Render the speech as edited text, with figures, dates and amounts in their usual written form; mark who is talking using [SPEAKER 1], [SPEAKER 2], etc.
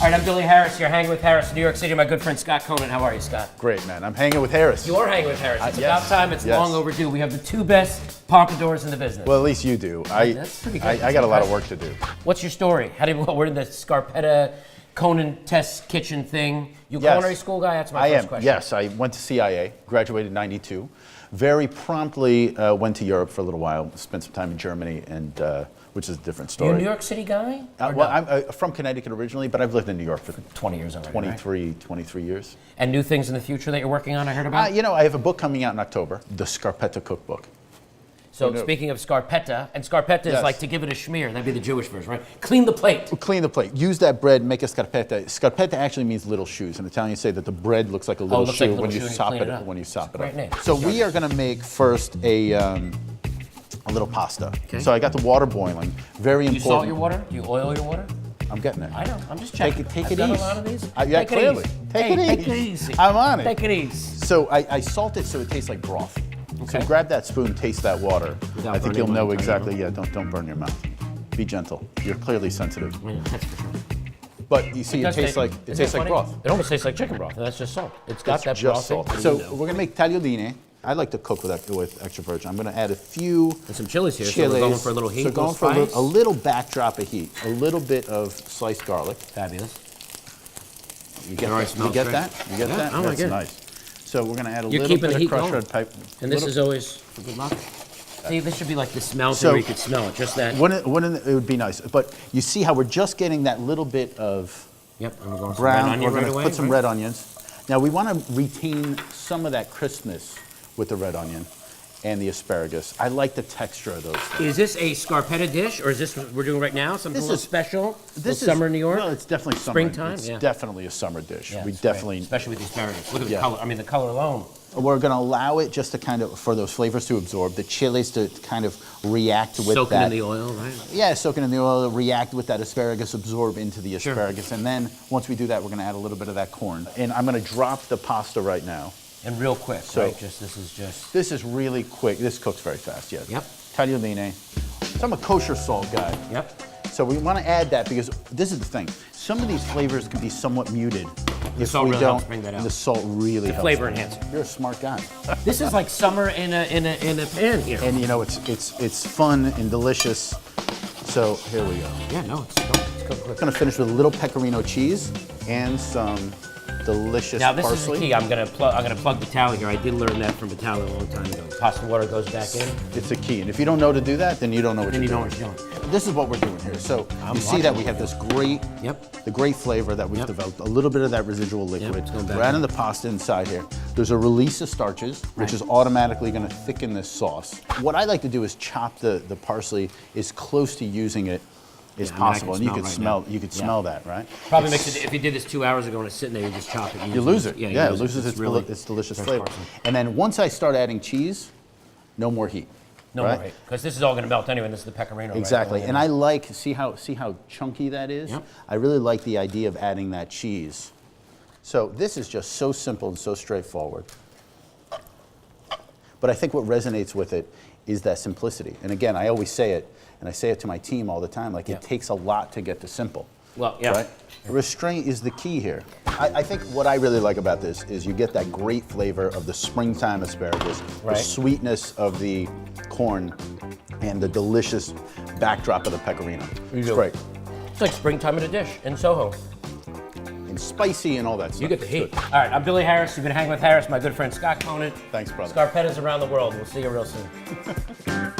[SPEAKER 1] All right, I'm Billy Harris here, hanging with Harris in New York City. My good friend Scott Conant. How are you, Scott?
[SPEAKER 2] Great, man. I'm hanging with Harris.
[SPEAKER 1] You are hanging with Harris. It's
[SPEAKER 2] yes,
[SPEAKER 1] about time. It's
[SPEAKER 2] yes.
[SPEAKER 1] long overdue. We have the two best pompadours in the business.
[SPEAKER 2] Well, at least you do.
[SPEAKER 1] That's pretty good.
[SPEAKER 2] I got a lot of work to do.
[SPEAKER 1] What's your story? Where did the Scarpetta Conant test kitchen thing? You a culinary school guy? That's my first question.
[SPEAKER 2] Yes, I went to CIA, graduated in '92. Very promptly went to Europe for a little while, spent some time in Germany, and which is a different story.
[SPEAKER 1] You a New York City guy?
[SPEAKER 2] Well, I'm from Connecticut originally, but I've lived in New York for
[SPEAKER 1] 20 years already,
[SPEAKER 2] 23 years.
[SPEAKER 1] And new things in the future that you're working on, I heard about?
[SPEAKER 2] I have a book coming out in October, the Scarpetta Cookbook.
[SPEAKER 1] So speaking of Scarpetta, and Scarpetta is
[SPEAKER 2] Yes.
[SPEAKER 1] like to give it a schmear. That'd be the Jewish version, right? Clean the plate.
[SPEAKER 2] Clean the plate. Use that bread, make a scarpetta. Scarpetta actually means little shoes. In Italian, you say that the bread looks like a little
[SPEAKER 1] looks
[SPEAKER 2] shoe
[SPEAKER 1] like a little
[SPEAKER 2] when
[SPEAKER 1] shoe
[SPEAKER 2] you
[SPEAKER 1] and you
[SPEAKER 2] sop
[SPEAKER 1] clean
[SPEAKER 2] it
[SPEAKER 1] it up.
[SPEAKER 2] when you sop it
[SPEAKER 1] Great
[SPEAKER 2] up.
[SPEAKER 1] name.
[SPEAKER 2] So we are going to make first a little pasta.
[SPEAKER 1] Okay.
[SPEAKER 2] So I got the water boiling. Very
[SPEAKER 1] Do you
[SPEAKER 2] important.
[SPEAKER 1] salt your water? Do you oil your water?
[SPEAKER 2] I'm getting it.
[SPEAKER 1] I know. I'm just checking.
[SPEAKER 2] Take
[SPEAKER 1] I've
[SPEAKER 2] it
[SPEAKER 1] done
[SPEAKER 2] easy.
[SPEAKER 1] a lot of these.
[SPEAKER 2] Yeah,
[SPEAKER 1] Take it
[SPEAKER 2] clearly.
[SPEAKER 1] easy.
[SPEAKER 2] Take
[SPEAKER 1] Hey,
[SPEAKER 2] it
[SPEAKER 1] take
[SPEAKER 2] easy.
[SPEAKER 1] it easy.
[SPEAKER 2] I'm on it.
[SPEAKER 1] Take it easy.
[SPEAKER 2] So I salt it so it tastes like broth.
[SPEAKER 1] Okay.
[SPEAKER 2] So grab that spoon, taste that water.
[SPEAKER 1] Without
[SPEAKER 2] I think
[SPEAKER 1] burning
[SPEAKER 2] you'll know
[SPEAKER 1] one,
[SPEAKER 2] exactly. Yeah, don't burn your mouth. Be gentle. You're clearly sensitive.
[SPEAKER 1] Yeah, that's for sure.
[SPEAKER 2] But you see, it
[SPEAKER 1] does
[SPEAKER 2] tastes like
[SPEAKER 1] funny?
[SPEAKER 2] broth.
[SPEAKER 1] It almost tastes like chicken broth. And that's just salt. It's got
[SPEAKER 2] It's
[SPEAKER 1] that
[SPEAKER 2] just
[SPEAKER 1] broth.
[SPEAKER 2] salt. So we're gonna make tagliatine. I like to cook with extra virgin. I'm gonna add a few
[SPEAKER 1] And some chilies here.
[SPEAKER 2] chilies.
[SPEAKER 1] So we're going for a little heat.
[SPEAKER 2] So going for
[SPEAKER 1] spice.
[SPEAKER 2] a little backdrop of heat. A little bit of sliced garlic.
[SPEAKER 1] Fabulous.
[SPEAKER 2] You get
[SPEAKER 1] already
[SPEAKER 2] that? You
[SPEAKER 1] smells
[SPEAKER 2] get
[SPEAKER 1] great.
[SPEAKER 2] that? You get
[SPEAKER 1] Yeah,
[SPEAKER 2] that?
[SPEAKER 1] I like
[SPEAKER 2] That's
[SPEAKER 1] it.
[SPEAKER 2] nice. So we're gonna add a
[SPEAKER 1] You're
[SPEAKER 2] little
[SPEAKER 1] keeping
[SPEAKER 2] bit
[SPEAKER 1] the
[SPEAKER 2] of
[SPEAKER 1] heat
[SPEAKER 2] crushed
[SPEAKER 1] going.
[SPEAKER 2] red pepper.
[SPEAKER 1] And this is always a good luck. See, this should be like the smell thing
[SPEAKER 2] So-
[SPEAKER 1] where you could smell it. Just that.
[SPEAKER 2] Wouldn't it would be nice. But you see how we're just getting that little bit of
[SPEAKER 1] Yep. And we're going some red
[SPEAKER 2] brown.
[SPEAKER 1] onion
[SPEAKER 2] We're
[SPEAKER 1] right
[SPEAKER 2] gonna
[SPEAKER 1] away.
[SPEAKER 2] put some
[SPEAKER 1] right?
[SPEAKER 2] red onions. Now we want to retain some of that crispness with the red onion and the asparagus. I like the texture of those.
[SPEAKER 1] Is this a Scarpetta dish, or is this what we're doing right now? Something
[SPEAKER 2] This
[SPEAKER 1] a little
[SPEAKER 2] is-
[SPEAKER 1] special?
[SPEAKER 2] This
[SPEAKER 1] summer in New York?
[SPEAKER 2] Well, it's definitely summer.
[SPEAKER 1] Springtime,
[SPEAKER 2] It's
[SPEAKER 1] yeah.
[SPEAKER 2] definitely a summer dish.
[SPEAKER 1] Yeah,
[SPEAKER 2] We
[SPEAKER 1] it's great,
[SPEAKER 2] definitely.
[SPEAKER 1] especially with the asparagus. Look at the
[SPEAKER 2] Yeah.
[SPEAKER 1] color. I mean, the color alone.
[SPEAKER 2] We're going to allow it just to kind of, for those flavors to absorb, the chilies to kind of react with
[SPEAKER 1] Soaking
[SPEAKER 2] that.
[SPEAKER 1] in the oil, right?
[SPEAKER 2] Yeah, soaking in the oil, react with that asparagus, absorb into the
[SPEAKER 1] Sure.
[SPEAKER 2] asparagus. And then once we do that, we're going to add a little bit of that corn. And I'm going to drop the pasta right now.
[SPEAKER 1] And real quick,
[SPEAKER 2] So-
[SPEAKER 1] right? This is just.
[SPEAKER 2] This is really quick. This cooks very fast, yes.
[SPEAKER 1] Yep.
[SPEAKER 2] Tagliatine. So I'm a kosher salt guy.
[SPEAKER 1] Yep.
[SPEAKER 2] So we want to add that because this is the thing. Some of these flavors can be somewhat muted if
[SPEAKER 1] salt
[SPEAKER 2] we
[SPEAKER 1] really
[SPEAKER 2] don't.
[SPEAKER 1] helps bring that out.
[SPEAKER 2] The salt really helps.
[SPEAKER 1] Flavor
[SPEAKER 2] bring it.
[SPEAKER 1] enhancer.
[SPEAKER 2] You're a smart guy.
[SPEAKER 1] This is like summer in a pan here.
[SPEAKER 2] And you know it's fun and delicious. So here we go.
[SPEAKER 1] Yeah, no, it's good.
[SPEAKER 2] I'm gonna finish with a little pecorino cheese and some delicious
[SPEAKER 1] Now this
[SPEAKER 2] parsley.
[SPEAKER 1] is the key. I'm gonna plug the tally here. I did learn that from Vitaly a long time ago. Pasta water goes back in.
[SPEAKER 2] It's a key, and if you don't know to do that, then you don't know what
[SPEAKER 1] Then
[SPEAKER 2] you're
[SPEAKER 1] you know
[SPEAKER 2] doing.
[SPEAKER 1] what you're doing.
[SPEAKER 2] This is what we're doing here. So
[SPEAKER 1] I'm
[SPEAKER 2] you see that
[SPEAKER 1] watching.
[SPEAKER 2] we have this great,
[SPEAKER 1] Yep.
[SPEAKER 2] the great flavor that we've
[SPEAKER 1] Yep.
[SPEAKER 2] developed. A little bit of that residual liquid.
[SPEAKER 1] it's going back
[SPEAKER 2] We're adding
[SPEAKER 1] in.
[SPEAKER 2] the pasta inside here. There's a release of starches, which
[SPEAKER 1] Right.
[SPEAKER 2] is automatically going to thicken this sauce. What I like to do is chop the parsley as close to using it as
[SPEAKER 1] Yeah, I mean, I can
[SPEAKER 2] possible, and you
[SPEAKER 1] smell
[SPEAKER 2] could
[SPEAKER 1] right
[SPEAKER 2] smell.
[SPEAKER 1] now.
[SPEAKER 2] You could
[SPEAKER 1] Yeah.
[SPEAKER 2] smell that, right?
[SPEAKER 1] Probably makes it. If you did this 2 hours ago and it's sitting there, you just chop it.
[SPEAKER 2] You lose it.
[SPEAKER 1] you
[SPEAKER 2] Yeah, it
[SPEAKER 1] lose
[SPEAKER 2] loses its,
[SPEAKER 1] really
[SPEAKER 2] its delicious
[SPEAKER 1] fresh
[SPEAKER 2] flavor.
[SPEAKER 1] parsley.
[SPEAKER 2] And then once I start adding cheese, no more heat.
[SPEAKER 1] No,
[SPEAKER 2] right?
[SPEAKER 1] right? Because this is all going to melt anyway. And this is the pecorino.
[SPEAKER 2] Exactly.
[SPEAKER 1] Right?
[SPEAKER 2] And I like see how chunky that is.
[SPEAKER 1] Yep.
[SPEAKER 2] I really like the idea of adding that cheese. So this is just so simple and so straightforward. But I think what resonates with it is that simplicity. And again, I always say it, and I say it to my team all the time, like
[SPEAKER 1] Yeah.
[SPEAKER 2] it takes a lot to get to simple.
[SPEAKER 1] Well, yeah.
[SPEAKER 2] Right? Restraint is the key here. I think what I really like about this is you get that great flavor of the springtime asparagus,
[SPEAKER 1] Right.
[SPEAKER 2] the sweetness of the corn, and the delicious backdrop of the pecorino. It's
[SPEAKER 1] do.
[SPEAKER 2] great.
[SPEAKER 1] It's like springtime in a dish in Soho.
[SPEAKER 2] And spicy and all that stuff.
[SPEAKER 1] You get the
[SPEAKER 2] It's
[SPEAKER 1] heat.
[SPEAKER 2] good.
[SPEAKER 1] All right, I'm Billy Harris. You've been hanging with Harris, my good friend Scott Conant.
[SPEAKER 2] Thanks, brother.
[SPEAKER 1] Scarpettas around the world. We'll see you real soon.